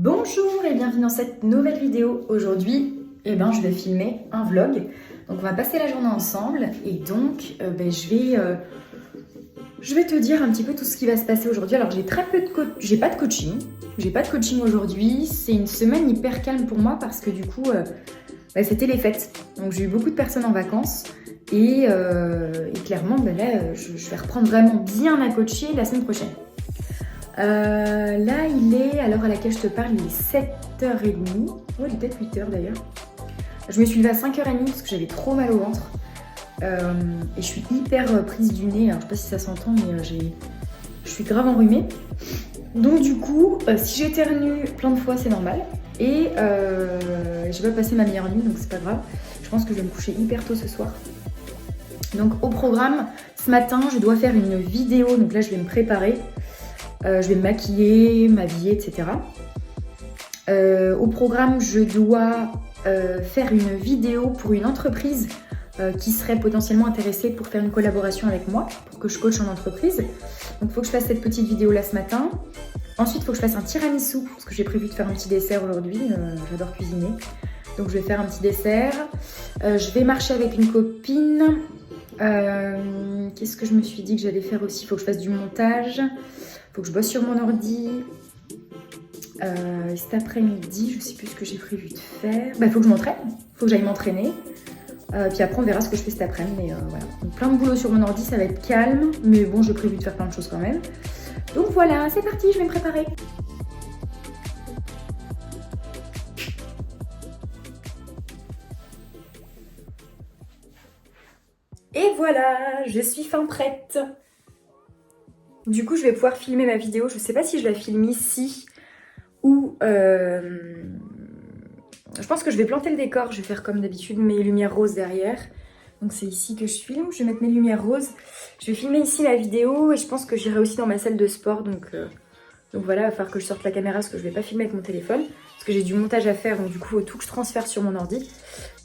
Bonjour et bienvenue dans cette nouvelle vidéo. Aujourd'hui, je vais filmer un vlog. Donc on va passer la journée ensemble et donc je vais te dire un petit peu tout ce qui va se passer aujourd'hui. Alors j'ai pas de coaching. J'ai pas de coaching aujourd'hui. C'est une semaine hyper calme pour moi parce que du coup, c'était les fêtes. Donc j'ai eu beaucoup de personnes en vacances et clairement, je vais reprendre vraiment bien à coacher la semaine prochaine. Là, il est, à l'heure à laquelle je te parle, il est 7h30. Ouais, il est peut-être 8h d'ailleurs. Je me suis levée à 5h30 parce que j'avais trop mal au ventre. Et je suis hyper prise du nez. Alors, je sais pas si ça s'entend, mais je suis grave enrhumée. Donc, du coup, si j'éternue plein de fois, c'est normal. Et j'ai pas passé ma meilleure nuit, donc c'est pas grave. Je pense que je vais me coucher hyper tôt ce soir. Donc, au programme, ce matin, je dois faire une vidéo. Donc là, je vais me préparer. Je vais me maquiller, m'habiller, etc. Au programme, je dois faire une vidéo pour une entreprise qui serait potentiellement intéressée pour faire une collaboration avec moi, pour que je coach en entreprise. Donc il faut que je fasse cette petite vidéo là ce matin. Ensuite, il faut que je fasse un tiramisu, parce que j'ai prévu de faire un petit dessert aujourd'hui. J'adore cuisiner. Donc je vais faire un petit dessert. Je vais marcher avec une copine. Qu'est-ce que je me suis dit que j'allais faire aussi? Il faut que je fasse du montage. Faut que je bosse sur mon ordi. Cet après-midi, je sais plus ce que j'ai prévu de faire. Il faut que je m'entraîne. Faut que j'aille m'entraîner. Puis après, on verra ce que je fais cet après-midi. Mais voilà. Donc, plein de boulot sur mon ordi, ça va être calme. Mais bon, j'ai prévu de faire plein de choses quand même. Donc voilà, c'est parti, je vais me préparer. Et voilà, je suis fin prête. Du coup, je vais pouvoir filmer ma vidéo. Je ne sais pas si je la filme ici ou... Je pense que je vais planter le décor. Je vais faire comme d'habitude mes lumières roses derrière. Donc c'est ici que je filme. Je vais mettre mes lumières roses. Je vais filmer ici la vidéo et je pense que j'irai aussi dans ma salle de sport. Donc voilà, il va falloir que je sorte la caméra parce que je ne vais pas filmer avec mon téléphone. Parce que j'ai du montage à faire. Donc du coup, il faut tout que je transfère sur mon ordi.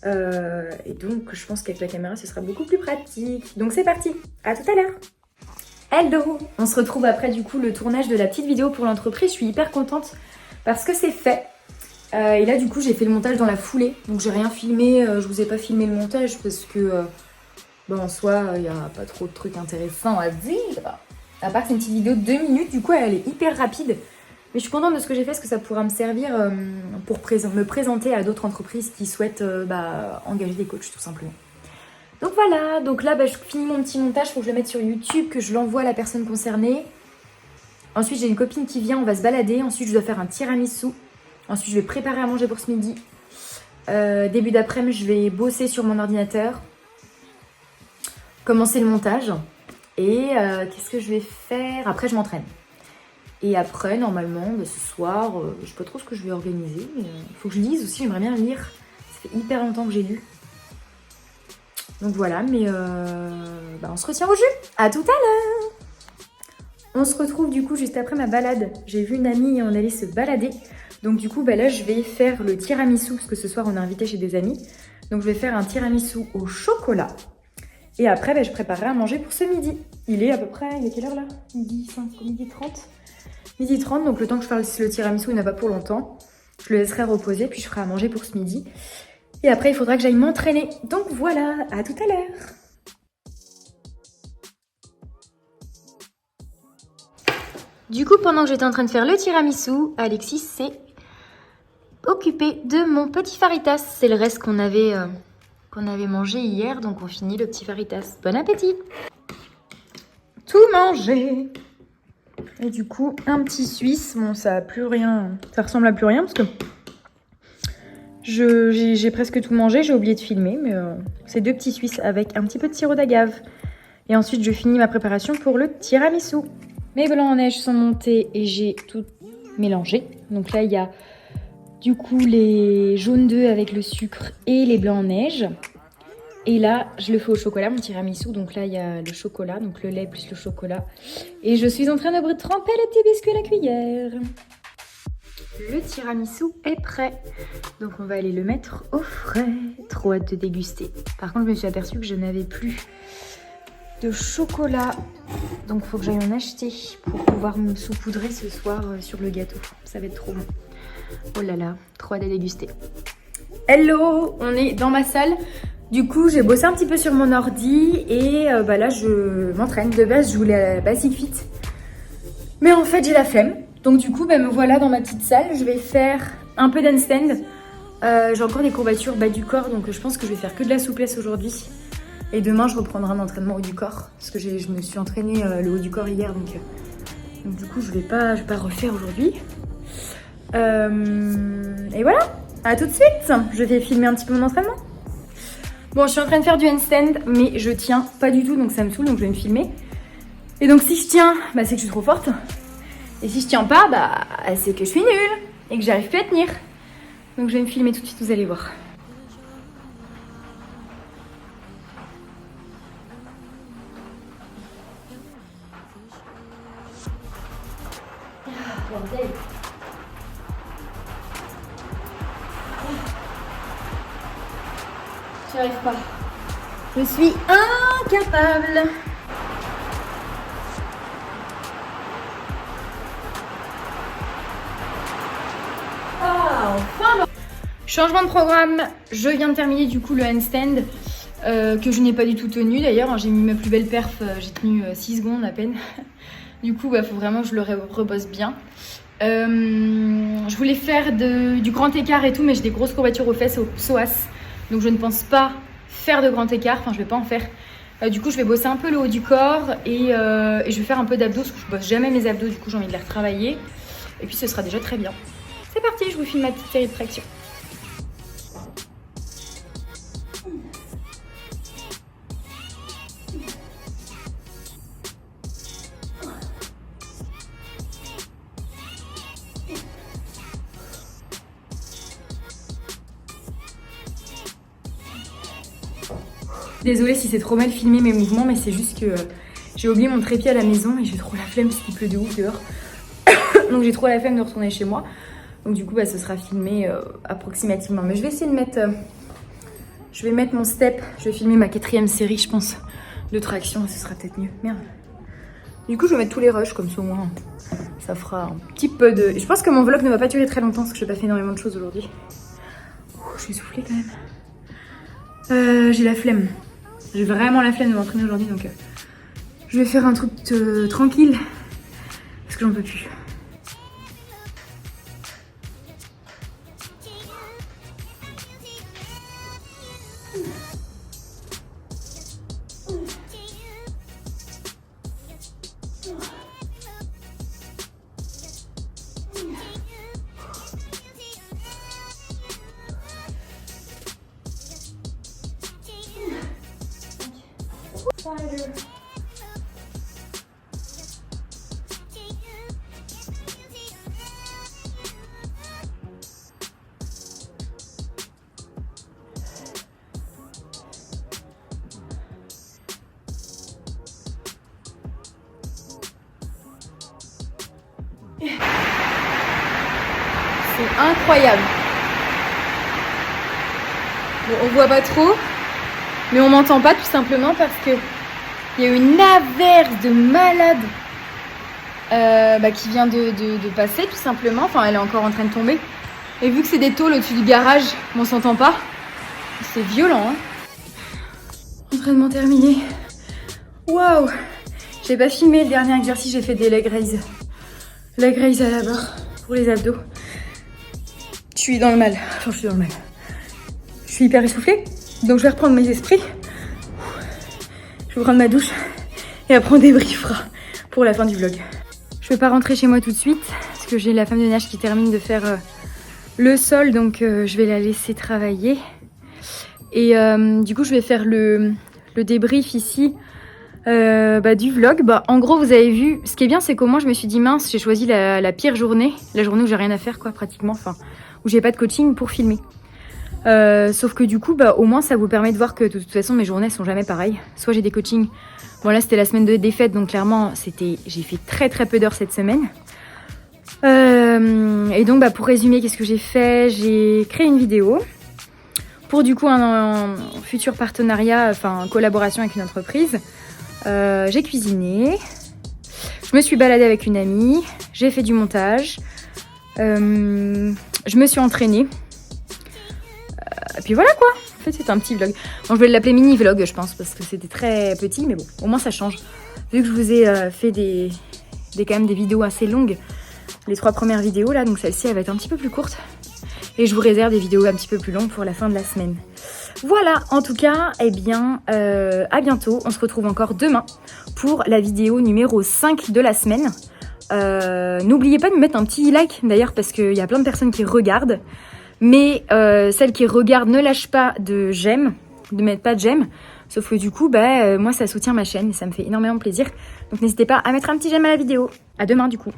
Et donc je pense qu'avec la caméra, ce sera beaucoup plus pratique. Donc c'est parti. À tout à l'heure. Hello! On se retrouve après du coup le tournage de la petite vidéo pour l'entreprise. Je suis hyper contente parce que c'est fait. Et là du coup j'ai fait le montage dans la foulée. Donc j'ai rien filmé, je vous ai pas filmé le montage parce que en soi il n'y a pas trop de trucs intéressants à dire. À part que c'est une petite vidéo de 2 minutes, du coup elle est hyper rapide. Mais je suis contente de ce que j'ai fait parce que ça pourra me servir pour me présenter à d'autres entreprises qui souhaitent engager des coachs tout simplement. Donc voilà, donc là je finis mon petit montage, il faut que je le mette sur YouTube, que je l'envoie à la personne concernée. Ensuite j'ai une copine qui vient, on va se balader. Ensuite je dois faire un tiramisu. Ensuite je vais préparer à manger pour ce midi. Début d'après-midi je vais bosser sur mon ordinateur. Commencer le montage. Et qu'est-ce que je vais faire? Après je m'entraîne. Et après normalement ce soir, je sais pas trop ce que je vais organiser. Il faut que je lise aussi, j'aimerais bien lire. Ça fait hyper longtemps que j'ai lu. Donc voilà, mais on se retient au jus. À tout à l'heure. On se retrouve du coup juste après ma balade. J'ai vu une amie et on allait se balader. Donc du coup, là, je vais faire le tiramisu parce que ce soir, on est invité chez des amis. Donc je vais faire un tiramisu au chocolat. Et après, je préparerai à manger pour ce midi. Il est à peu près, il est quelle heure là? Midi 30. Midi 30, donc le temps que je fasse le tiramisu, il n'a pas pour longtemps. Je le laisserai reposer, puis je ferai à manger pour ce midi. Et après, il faudra que j'aille m'entraîner. Donc voilà, à tout à l'heure. Du coup, pendant que j'étais en train de faire le tiramisu, Alexis s'est occupé de mon petit faritas. C'est le reste qu'on avait mangé hier, donc on finit le petit faritas. Bon appétit! Tout mangé! Et du coup, un petit suisse. Bon, ça a plus rien, ça ressemble à plus rien parce que j'ai presque tout mangé, j'ai oublié de filmer, mais c'est 2 petits suisses avec un petit peu de sirop d'agave. Et ensuite, je finis ma préparation pour le tiramisu. Mes blancs en neige sont montés et j'ai tout mélangé. Donc là, il y a du coup les jaunes d'œufs avec le sucre et les blancs en neige. Et là, je le fais au chocolat, mon tiramisu. Donc là, il y a le chocolat, donc le lait plus le chocolat. Et je suis en train de tremper le petit biscuit à la cuillère. Le tiramisu est prêt. Donc on va aller le mettre au frais. Trop hâte de déguster. Par contre, je me suis aperçue que je n'avais plus de chocolat. Donc il faut que j'aille en acheter pour pouvoir me saupoudrer ce soir sur le gâteau. Ça va être trop bon. Oh là là, trop hâte à déguster. Hello, on est dans ma salle. Du coup, j'ai bossé un petit peu sur mon ordi et là, je m'entraîne. De base, je voulais à la Basic Fit. Mais en fait, j'ai la flemme. Donc du coup, me voilà dans ma petite salle. Je vais faire un peu d'handstand. J'ai encore des courbatures bas du corps, donc je pense que je vais faire que de la souplesse aujourd'hui. Et demain, je reprendrai un entraînement haut du corps. Parce que je me suis entraînée le haut du corps hier, donc du coup, je vais pas refaire aujourd'hui. Et voilà, à tout de suite. Je vais filmer un petit peu mon entraînement. Bon, je suis en train de faire du handstand, mais je tiens pas du tout, donc ça me saoule, donc je vais me filmer. Et donc si je tiens, c'est que je suis trop forte. Et si je tiens pas, c'est que je suis nulle et que j'arrive plus à tenir. Donc je vais me filmer tout de suite, vous allez voir. J'y arrive pas. Je suis incapable. Enfin. Changement de programme. Je viens de terminer du coup le handstand que je n'ai pas du tout tenu d'ailleurs. J'ai mis ma plus belle perf. J'ai tenu 6 secondes à peine. Du coup, faut vraiment que je le repose bien. Je voulais faire du grand écart et tout, mais j'ai des grosses courbatures aux fesses, au psoas. Donc je ne pense pas faire de grand écart, enfin je vais pas en faire. Du coup je vais bosser un peu le haut du corps et je vais faire un peu d'abdos parce que je bosse jamais mes abdos, du coup j'ai envie de les retravailler. Et puis ce sera déjà très bien. C'est parti, je vous filme ma petite série de tractions. Désolée si c'est trop mal filmé mes mouvements, mais c'est juste que j'ai oublié mon trépied à la maison et j'ai trop la flemme parce qu'il pleut de ouf dehors. Donc j'ai trop la flemme de retourner chez moi. Donc du coup ce sera filmé approximativement. Mais je vais essayer de mettre... je vais mettre mon step. Je vais filmer ma 4e série je pense de traction. Ce sera peut-être mieux. Merde. Du coup je vais mettre tous les rushs comme ça au moins. Ça fera un petit peu de... Je pense que mon vlog ne va pas durer très longtemps parce que je n'ai pas fait énormément de choses aujourd'hui. Je vais souffler quand même. J'ai la flemme. J'ai vraiment la flemme de m'entraîner aujourd'hui, donc je vais faire un truc tranquille parce que j'en peux plus. C'est incroyable. Bon, on voit pas trop, mais on m'entend pas tout simplement parce que il y a une averse de malade qui vient de passer tout simplement. Enfin, elle est encore en train de tomber. Et vu que c'est des tôles au-dessus du garage, on s'entend pas. C'est violent, hein. Entraînement terminé. Waouh! J'ai pas filmé le dernier exercice, j'ai fait des leg raises. Leg raise à la barre pour les abdos. Je suis dans le mal. Enfin, je suis dans le mal. Je suis hyper essoufflée. Donc je vais reprendre mes esprits. Je vais prendre ma douche. Et après on débriefera pour la fin du vlog. Je vais pas rentrer chez moi tout de suite. Parce que j'ai la femme de ménage qui termine de faire le sol. Donc je vais la laisser travailler. Et du coup je vais faire le débrief ici. Du vlog. En gros vous avez vu, ce qui est bien c'est qu'au moins je me suis dit mince, j'ai choisi la pire journée, la journée où j'ai rien à faire quoi pratiquement, enfin où j'ai pas de coaching pour filmer. Sauf que du coup au moins ça vous permet de voir que de toute façon mes journées sont jamais pareilles. Soit j'ai des coachings, bon là c'était la semaine de défaite donc clairement j'ai fait très peu d'heures cette semaine. Et donc pour résumer qu'est-ce que j'ai fait, j'ai créé une vidéo pour du coup un futur partenariat, enfin collaboration avec une entreprise. J'ai cuisiné, je me suis baladée avec une amie, j'ai fait du montage, Je me suis entraînée. Et puis voilà quoi. En fait, c'est un petit vlog. Bon, je vais l'appeler mini vlog, je pense, parce que c'était très petit, mais bon, au moins ça change. Vu que je vous ai fait quand même des vidéos assez longues, les 3 premières vidéos là, donc celle-ci elle va être un petit peu plus courte. Et je vous réserve des vidéos un petit peu plus longues pour la fin de la semaine. Voilà, en tout cas, eh bien, à bientôt. On se retrouve encore demain pour la vidéo numéro 5 de la semaine. N'oubliez pas de me mettre un petit like d'ailleurs parce qu'il y a plein de personnes qui regardent. Mais celles qui regardent ne lâchent pas de j'aime, de mettre pas de j'aime. Sauf que du coup, moi ça soutient ma chaîne et ça me fait énormément plaisir. Donc n'hésitez pas à mettre un petit j'aime à la vidéo. À demain du coup.